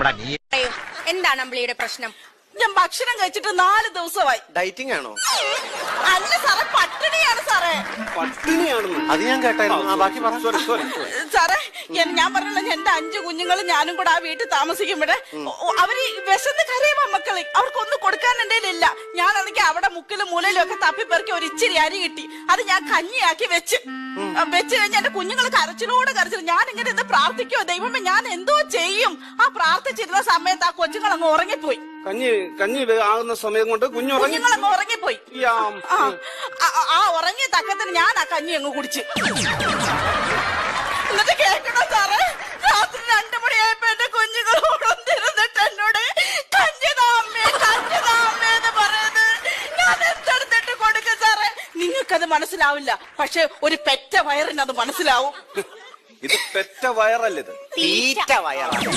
പോടാ നീ. എന്താണ് അമ്പിളിയുടെ പ്രശ്നം? ഞാൻ ഭക്ഷണം കഴിച്ചിട്ട് 4 ദിവസമായി. ഡയറ്റിംഗ് ആണോ? അല്ല സാറേ, പട്ടിണിയാണ് സാറേ. പട്ടിണിയാണെന്ന് അത് ഞാൻ കേട്ടായിരുന്നു. ബാക്കി പറ. സാറേ, ഞാൻ പറഞ്ഞില്ല, എന്റെ 5 കുഞ്ഞുങ്ങളും ഞാനും കൂടെ ആ വീട്ടിൽ താമസിക്കുമ്പോഴേ അവര് വിശന്ന് കരയുമ്പോ മക്കളെ അവർക്കൊന്നും കൊടുക്കാൻ എന്റെ ഇല്ല. ഞാനാണെങ്കിൽ അവിടെ മുക്കിലും മൂലയിലും ഒക്കെ തപ്പിപ്പെറുക്കി ഒരു ഇച്ചിരി അരി കിട്ടി. അത് ഞാൻ കഞ്ഞിയാക്കി വെച്ച് കഴിഞ്ഞ് എന്റെ കുഞ്ഞുങ്ങൾ കരച്ചിലോടെ കരച്ചിൽ. ഞാൻ ഇങ്ങനെ ഇത് പ്രാർത്ഥിക്കുവോ, ദൈവമേ ഞാൻ എന്തോ ചെയ്യും. ആ പ്രാർത്ഥിച്ചിരുന്ന സമയത്ത് ആ കൊച്ചുങ്ങൾ അങ്ങ് ഉറങ്ങിപ്പോയി. കഞ്ഞി ആകുന്ന സമയം കൊണ്ട് കുഞ്ഞുങ്ങളങ്ങ് ഉറങ്ങിപ്പോയി. ആ ഉറങ്ങിയ തക്കത്തിന് ഞാൻ ആ കഞ്ഞി അങ്ങ് കുടിച്ച്. എന്നിട്ട് കേൾക്കണോ സാറേ, രാത്രി 2 മണിയായപ്പോ എന്റെ കുഞ്ഞുങ്ങളോടൊന്നിരുന്നിട്ട് എന്നോട് കഞ്ഞിതാമ്മേ എന്ന് പറയുന്നത്. ഞാൻ എന്തെടുത്തിട്ട് കൊടുക്കും സാറേ? നിങ്ങൾക്കത് മനസ്സിലാവില്ല, പക്ഷെ ഒരു പെറ്റ വയറിന് അത് മനസ്സിലാവും. ഇത് പെറ്റ വയറല്ലത്, തീറ്റ വയറാണ്.